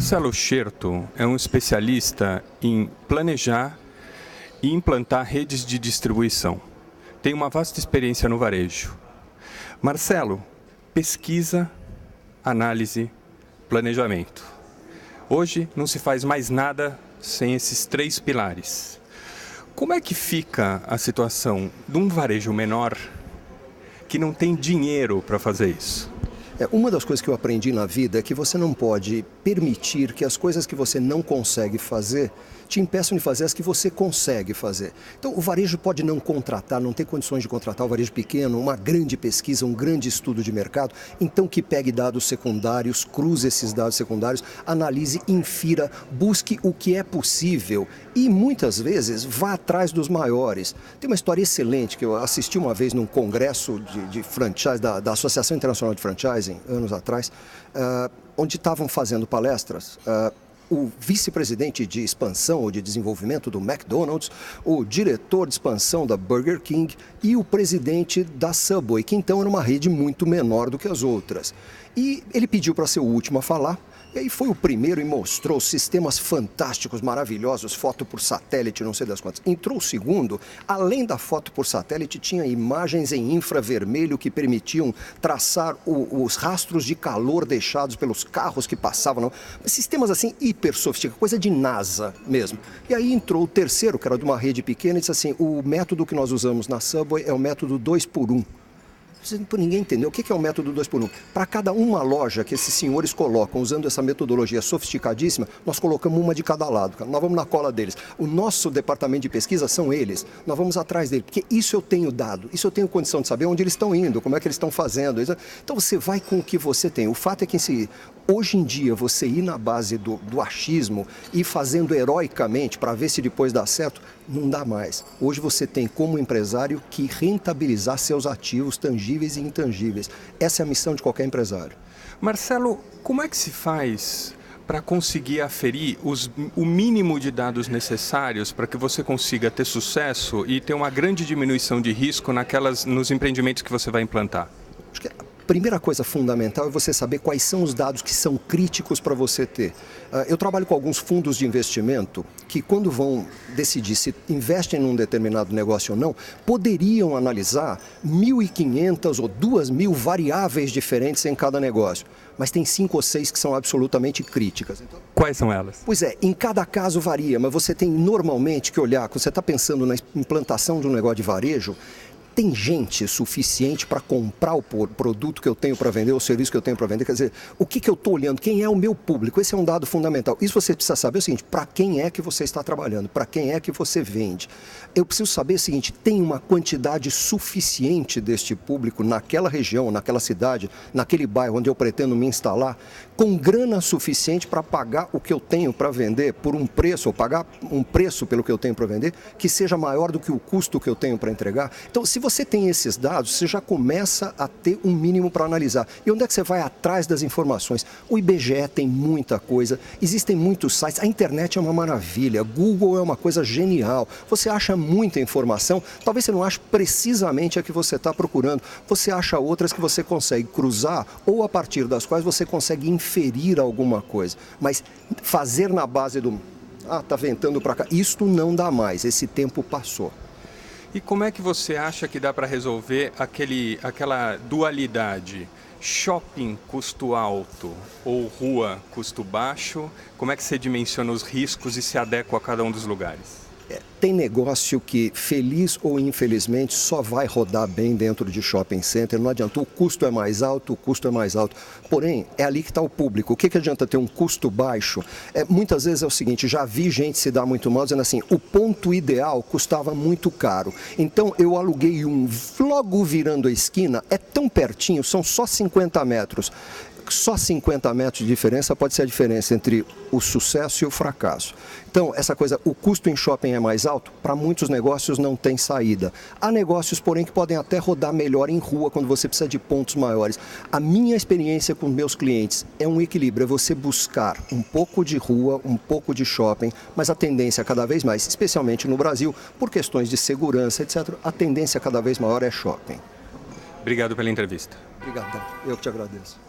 Marcelo Scherto é um especialista em planejar e implantar redes de distribuição. Tem uma vasta experiência no varejo. Marcelo, pesquisa, análise, planejamento. Hoje não se faz mais nada sem esses três pilares. Como é que fica a situação de um varejo menor que não tem dinheiro para fazer isso? Uma das coisas que eu aprendi na vida é que você não pode permitir que as coisas que você não consegue fazer te impeçam de fazer as que você consegue fazer. Então, o varejo pode não contratar, não ter condições de contratar o varejo pequeno, uma grande pesquisa, um grande estudo de mercado, então que pegue dados secundários, cruze esses dados secundários, analise, infira, busque o que é possível e, muitas vezes, vá atrás dos maiores. Tem uma história excelente que eu assisti uma vez num congresso de franchise, da Associação Internacional de Franchising, anos atrás, onde estavam fazendo palestras. O vice-presidente de expansão ou de desenvolvimento do McDonald's, o diretor de expansão da Burger King e o presidente da Subway, que então era uma rede muito menor do que as outras. E ele pediu para ser o último a falar. E aí foi o primeiro e mostrou sistemas fantásticos, maravilhosos, foto por satélite, não sei das quantas. Entrou o segundo, além da foto por satélite, tinha imagens em infravermelho que permitiam traçar os rastros de calor deixados pelos carros que passavam. Sistemas assim hiper sofisticados, coisa de NASA mesmo. E aí entrou o terceiro, que era de uma rede pequena, e disse assim, o método que nós usamos na Subway é o método 2x1. Ninguém entendeu o que é o método 2x1. Para cada uma loja que esses senhores colocam, usando essa metodologia sofisticadíssima, nós colocamos uma de cada lado. Nós vamos na cola deles. O nosso departamento de pesquisa são eles. Nós vamos atrás deles, porque isso eu tenho dado. Isso eu tenho condição de saber onde eles estão indo, como é que eles estão fazendo. Então você vai com o que você tem. O fato é que hoje em dia você ir na base do achismo e fazendo heroicamente para ver se depois dá certo, não dá mais. Hoje você tem como empresário que rentabilizar seus ativos tangíveis e intangíveis. Essa é a missão de qualquer empresário. Marcelo, como é que se faz para conseguir aferir o mínimo de dados necessários para que você consiga ter sucesso e ter uma grande diminuição de risco nos empreendimentos que você vai implantar? Acho que a primeira coisa fundamental é você saber quais são os dados que são críticos para você ter. Eu trabalho com alguns fundos de investimento que, quando vão decidir se investem num determinado negócio ou não, poderiam analisar 1.500 ou 2.000 variáveis diferentes em cada negócio. Mas tem 5 ou 6 que são absolutamente críticas. Então, quais são elas? Pois é, em cada caso varia, mas você tem normalmente que olhar, quando você está pensando na implantação de um negócio de varejo, tem gente suficiente para comprar o produto que eu tenho para vender, o serviço que eu tenho para vender? Quer dizer, o que eu estou olhando? Quem é o meu público? Esse é um dado fundamental. Isso você precisa saber o seguinte, para quem é que você está trabalhando? Para quem é que você vende? Eu preciso saber o seguinte, tem uma quantidade suficiente deste público naquela região, naquela cidade, naquele bairro onde eu pretendo me instalar, com grana suficiente para pagar o que eu tenho para vender por um preço, ou pagar um preço pelo que eu tenho para vender, que seja maior do que o custo que eu tenho para entregar? Então, se você tem esses dados, você já começa a ter um mínimo para analisar. E onde é que você vai atrás das informações? O IBGE tem muita coisa, existem muitos sites, a internet é uma maravilha, Google é uma coisa genial, você acha muita informação, talvez você não ache precisamente a que você está procurando, você acha outras que você consegue cruzar ou a partir das quais você consegue inferir alguma coisa. Mas fazer na base do, tá ventando para cá, isto não dá mais, esse tempo passou. E como é que você acha que dá para resolver aquela dualidade? Shopping custo alto ou rua custo baixo? Como é que você dimensiona os riscos e se adequa a cada um dos lugares? Tem negócio que, feliz ou infelizmente, só vai rodar bem dentro de shopping center. Não adianta, o custo é mais alto, o custo é mais alto. Porém, é ali que está o público. O que adianta ter um custo baixo? Muitas vezes é o seguinte, já vi gente se dar muito mal dizendo assim, o ponto ideal custava muito caro. Então, eu aluguei logo virando a esquina, é tão pertinho, são só 50 metros. Só 50 metros de diferença pode ser a diferença entre o sucesso e o fracasso. Então, essa coisa, o custo em shopping é mais alto, para muitos negócios não tem saída. Há negócios, porém, que podem até rodar melhor em rua, quando você precisa de pontos maiores. A minha experiência com meus clientes é um equilíbrio, é você buscar um pouco de rua, um pouco de shopping, mas a tendência cada vez mais, especialmente no Brasil, por questões de segurança, etc., a tendência cada vez maior é shopping. Obrigado pela entrevista. Obrigado, eu que te agradeço.